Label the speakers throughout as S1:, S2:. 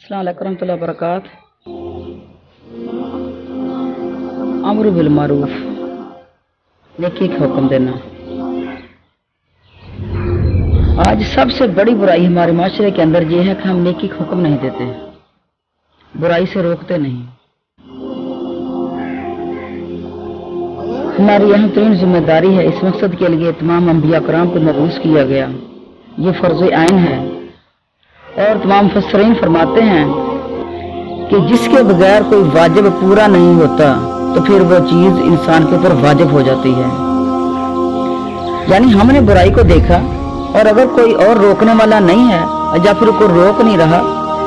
S1: अस्सलाम वालेकुम रहमतुल्लाहि व बरकात। अम्र बिल मारूफ, नेकी का हुक्म देना। आज सबसे बड़ी बुराई हमारे माशरे के अंदर ये है कि हम नेकी का हुक्म नहीं देते, बुराई से रोकते नहीं। हमारी अहम तरीन जिम्मेदारी है, इस मकसद के लिए तमाम अंबिया कराम को मबूस किया गया, ये फर्ज आइन है। और तमाम मुफस्सिरीन फरमाते हैं कि जिसके बगैर कोई वाजिब पूरा नहीं होता तो फिर वो चीज इंसान के ऊपर वाजिब हो जाती है। यानी हमने बुराई को देखा और अगर कोई और रोकने वाला नहीं है या फिर कोई रोक नहीं रहा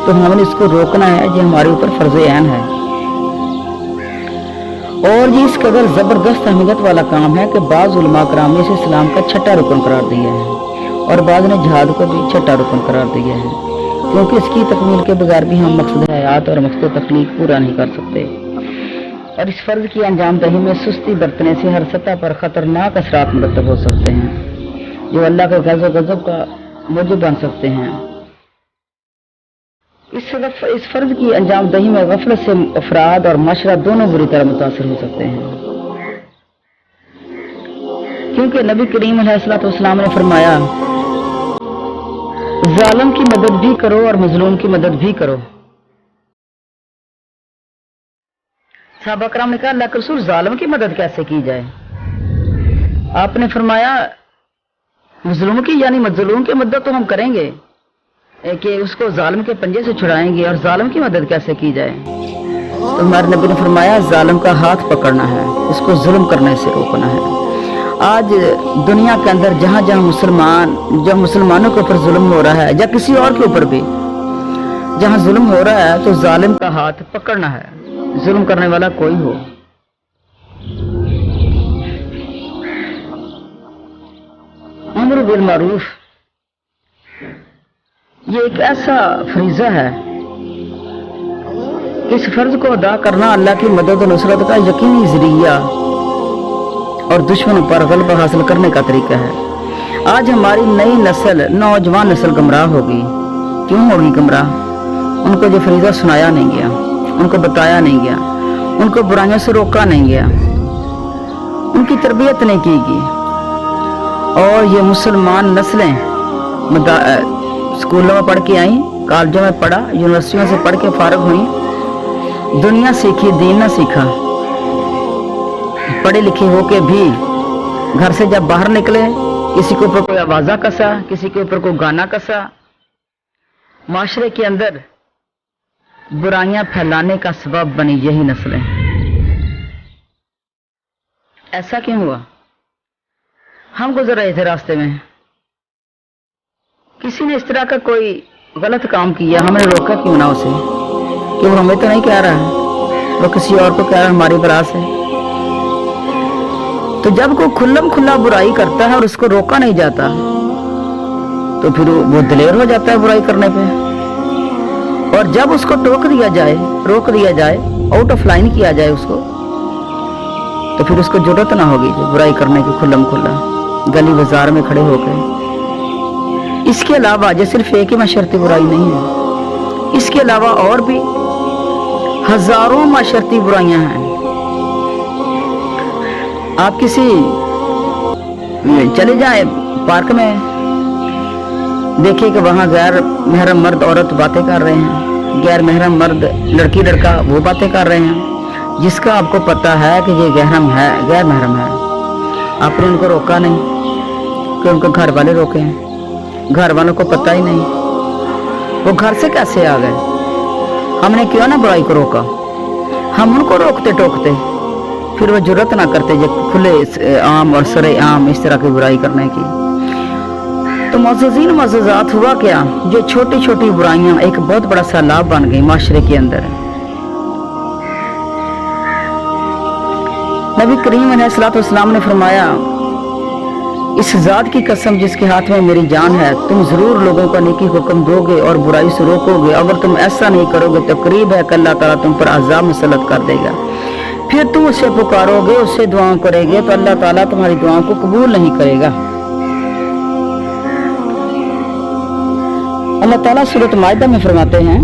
S1: तो हमने इसको रोकना है, ये हमारे ऊपर फर्ज ऐन है। और ये इस कदर जबरदस्त अहमियत वाला काम है कि बाज़ उलमा कराम ने इसे इस्लाम का छठा रुकन करार दिया है और बाज़ ने जिहाद को भी छठा रुकन करार दिया है, क्योंकि इसकी तकमील के बगैर भी हम मकसद हयात और मकसद तख्लीक पूरा नहीं कर सकते। और इस फर्ज की अंजाम दही में सुस्ती बरतने से हर सतह पर खतरनाक असरात मुरतब हो सकते हैं, जो अल्लाह के गज़ब का मूजब बन सकते हैं। इस फर्ज की अंजाम दही में गफलत से अफराद और माशरा दोनों बुरी तरह मुतासर हो सकते हैं, क्योंकि नबी करीम अलैहिस्सलाम ने फरमाया, जालिम की मदद भी करो और मजलूम की मदद भी करो। सहाबा कराम ने कहा, अल्लाह के रसूल, जालिम की मदद कैसे की जाए? आपने फरमाया, मजलूम की, यानी मजलूम की मदद तो हम करेंगे कि उसको जालिम के पंजे से छुड़ाएंगे, और जालिम की मदद कैसे की जाए? तो हमारे नबी ने फरमाया, जालिम का हाथ पकड़ना है, उसको जुल्म करने से रोकना है। आज दुनिया के अंदर जहाँ जहाँ मुसलमानों के ऊपर जुल्म हो रहा है या किसी और के ऊपर भी जहाँ जुल्म हो रहा है तो जालिम का हाथ पकड़ना है, जुल्म करने वाला कोई हो। अम्र बिल मारूफ ये एक ऐसा फरीजा है, इस फर्ज को अदा करना अल्लाह की मदद और नुसरत का यकीनी जरिया और दुश्मनों पर गलबा हासिल करने का तरीका है। आज हमारी नई नस्ल, नौजवान नस्ल गुमराह होगी। क्यों होगी गुमराह? उनको जो फरीजा सुनाया नहीं गया, उनको बताया नहीं गया, उनको बुराइयों से रोका नहीं गया, उनकी तरबियत नहीं की गई। और ये मुसलमान नस्लें स्कूलों में पढ़ के आई, कॉलेजों में पढ़ा, यूनिवर्सिटियों से पढ़ के फारिग हुई, दुनिया सीखी, दीन ना सीखा। पढ़े लिखे होके भी घर से जब बाहर निकले, किसी के ऊपर कोई आवाजा कसा, किसी के ऊपर कोई गाना कसा। माशरे के अंदर बुराइयां फैलाने का सबब बनी यही नस्लें। ऐसा क्यों हुआ? हम गुजर रहे थे रास्ते में, किसी ने इस तरह का कोई गलत काम किया, हमने रोका क्यों ना उसे? कि वो हमें तो नहीं कह रहा है, वो किसी और को कह रहा है हमारी बरात से। तो जब कोई खुल्लम खुल्ला बुराई करता है और उसको रोका नहीं जाता तो फिर वो दिलेर हो जाता है बुराई करने पे। और जब उसको टोक दिया जाए, रोक दिया जाए, आउट ऑफ लाइन किया जाए उसको, तो फिर उसको जरूरत ना होगी बुराई करने की खुल्लम खुल्ला गली बाजार में खड़े होकर। इसके अलावा ये सिर्फ एक ही माशरती बुराई नहीं है, इसके अलावा और भी हजारों माशरती बुराइयां हैं। आप किसी चले जाए पार्क में, देखिए कि वहां गैर महरम मर्द औरत बातें कर रहे हैं, गैर महरम मर्द लड़की लड़का वो बातें कर रहे हैं, जिसका आपको पता है कि ये गैर महरम है। आपने उनको रोका नहीं कि उनको घर वाले रोके हैं, घर वालों को पता ही नहीं, वो घर से कैसे आ गए? हमने क्यों ना बुराई को रोका? हम उनको रोकते टोकते, फिर वो जरूरत ना करते जब खुले आम और सरे आम इस तरह की बुराई करने की। तो मुअज़्ज़ज़ीन मुअज़्ज़ज़ात, हुआ क्या? जो छोटी छोटी बुराइयां एक बहुत बड़ा सैलाब बन गई माशरे के अंदर। नबी करीम अलैहिस्सलाम ने फरमाया, इस जात की कसम जिसके हाथ में मेरी जान है, तुम जरूर लोगों को नेकी हुक्म दोगे और बुराई से रोकोगे। अगर तुम ऐसा नहीं करोगे तो करीब है कि अल्लाह ताला तुम पर अज़ाब मुसल्लत कर देगा। फिर तुम उससे पुकारोगे, उससे दुआएं करोगे तो अल्लाह ताला तुम्हारी दुआओं को कबूल नहीं करेगा। अल्लाह ताला सूरत माइदा में फरमाते हैं,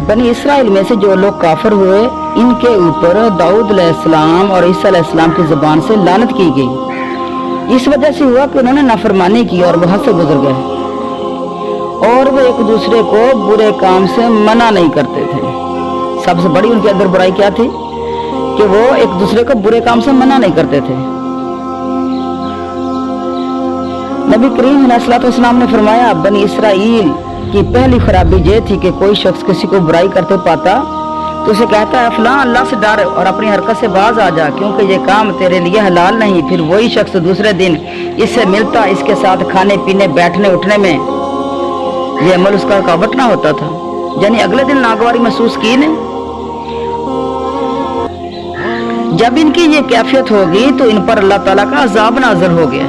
S1: बनी इसराइल में से जो लोग काफिर हुए, इनके ऊपर दाऊद अलैहिस्सलाम और ईसा अलैहिस्सलाम की ज़बान से लानत की गई। इस वजह से हुआ कि उन्होंने नाफरमानी की और वहां से गुजर गए, और वो एक दूसरे को बुरे काम से मना नहीं करते थे। सबसे बड़ी उनके अंदर बुराई क्या थी कि वो एक दूसरे को बुरे काम से मना नहीं करते थे। नबी करीम अलैहिस्सलाम ने फरमाया, बनी इसराइल की पहली खराबी ये थी कि कोई शख्स किसी को बुराई करते पाता तो उसे कहता है, फलां अल्लाह से डर और अपनी हरकत से बाज आ जा, क्योंकि ये काम तेरे लिए हलाल नहीं। फिर वही शख्स दूसरे दिन इससे मिलता, इसके साथ खाने पीने बैठने उठने में ये अमल उसका रुकावट ना होता था, यानी अगले दिन नागवारी महसूस की नहीं। जब इनकी ये कैफियत होगी तो इन पर अल्लाह ताला का अजाब नाज़िल हो गया।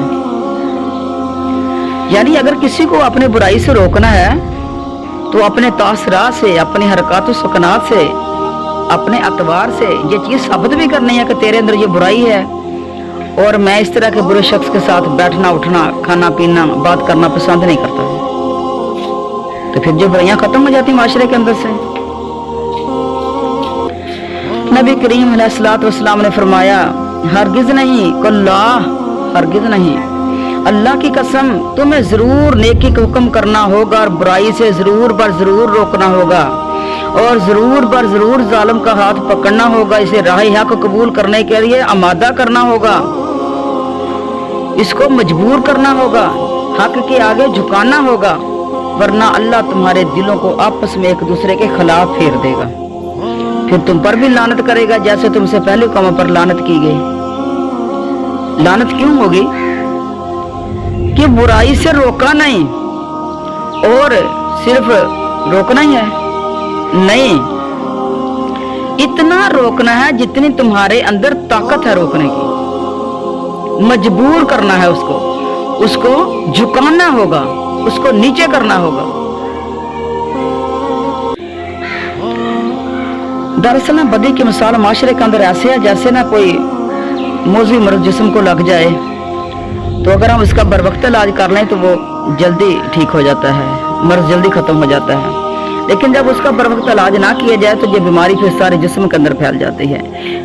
S1: यानी अगर किसी को अपने बुराई से रोकना है तो अपने तासरात से, अपनी हरकत सुकनात से, अपने अतवार से ये चीज़ साबित भी करनी है कि तेरे अंदर ये बुराई है और मैं इस तरह के बुरे शख्स के साथ बैठना उठना, खाना पीना, बात करना पसंद नहीं करता। तो फिर जो बुराइयां खत्म हो जाती माशरे के अंदर से। नबी करीम अलैहिस्सलाम ने फरमाया, हरगिज नहीं, कल्ला, हरगिज नहीं, अल्लाह की कसम तुम्हें जरूर नेकी का हुक्म करना होगा और बुराई से जरूर बर जरूर रोकना होगा, और जरूर बर जरूर जालिम का हाथ पकड़ना होगा, इसे राह हक कबूल करने के लिए आमादा करना होगा, इसको मजबूर करना होगा, हक के आगे झुकाना होगा, वरना अल्लाह तुम्हारे दिलों को आपस में एक दूसरे के खिलाफ फेर देगा, फिर तुम पर भी लानत करेगा जैसे तुमसे पहले कौमों पर लानत की गई। लानत क्यों होगी? कि बुराई से रोका नहीं, और सिर्फ रोकना ही है नहीं, इतना रोकना है जितनी तुम्हारे अंदर ताकत है रोकने की। मजबूर करना है उसको झुकाना होगा, उसको नीचे करना होगा। दरअसल बदी की मिसाल माशरे के अंदर ऐसे है जैसे ना कोई मौजूदी मर्ज जिस्म को लग जाए, तो अगर हम इसका बर वक्त इलाज कर लें तो वो जल्दी ठीक हो जाता है, मर्ज जल्दी खत्म हो जाता है। लेकिन जब उसका बर वक्त इलाज ना किया जाए तो ये बीमारी फिर सारे जिस्म के अंदर फैल जाती है।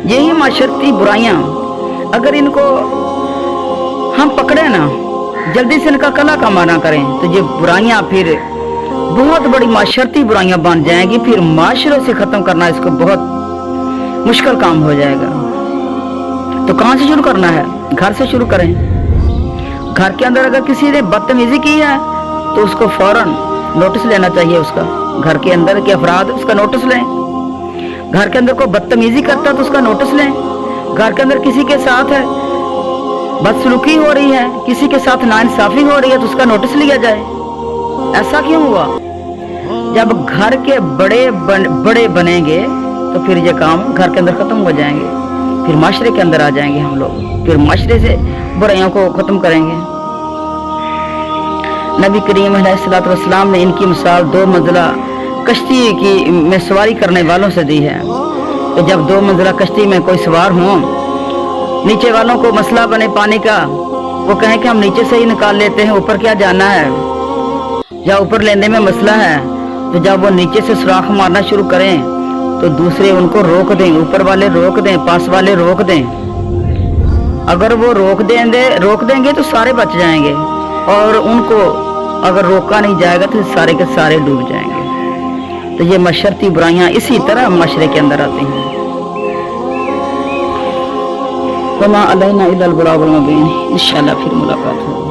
S1: यही माशरती बुराइयां, अगर इनको हम पकड़े ना, जल्दी से इनका कला कमा ना करें, तो ये बुराइयां फिर बहुत बड़ी माशरती बुराइयां बन जाएंगी। फिर माशरे से खत्म करना इसको बहुत मुश्किल काम हो जाएगा। तो कहाँ से शुरू करना है? घर से शुरू करें। घर के अंदर अगर किसी ने बदतमीजी की है तो उसको फौरन नोटिस लेना चाहिए। उसका घर के अंदर के अफराद उसका नोटिस लें। घर के अंदर कोई बदतमीजी करता है तो उसका नोटिस लें। घर के अंदर किसी के साथ है बदसलूकी हो रही है, किसी के साथ नाइंसाफी हो रही है तो उसका नोटिस लिया जाए। ऐसा क्यों हुआ? जब घर के बड़े बनेंगे तो फिर ये काम घर के अंदर खत्म हो जाएंगे, फिर माशरे के अंदर आ जाएंगे हम लोग, फिर माशरे से बुराइयों को खत्म करेंगे। नबी करीम अलैहिस्सलाम ने इनकी मिसाल 2 मंजिला कश्ती की में सवारी करने वालों से दी है। तो जब 2 मंजिला कश्ती में कोई सवार हो, नीचे वालों को मसला बने पानी का, वो कहें कि हम नीचे से ही निकाल लेते हैं, ऊपर क्या जाना है, या ऊपर लेने में मसला है, तो जब वो नीचे से सुराख मारना शुरू करें तो दूसरे उनको रोक दें, ऊपर वाले रोक दें, पास वाले रोक दें। अगर वो रोक देंगे तो सारे बच जाएंगे, और उनको अगर रोका नहीं जाएगा तो सारे के सारे डूब जाएंगे। तो ये मशरती बुराइयां इसी तरह माशरे के अंदर आती हैं। वमा अलैना इल्लल बलागुल मुबीन। इंशाअल्लाह फिर मुलाकात होगी।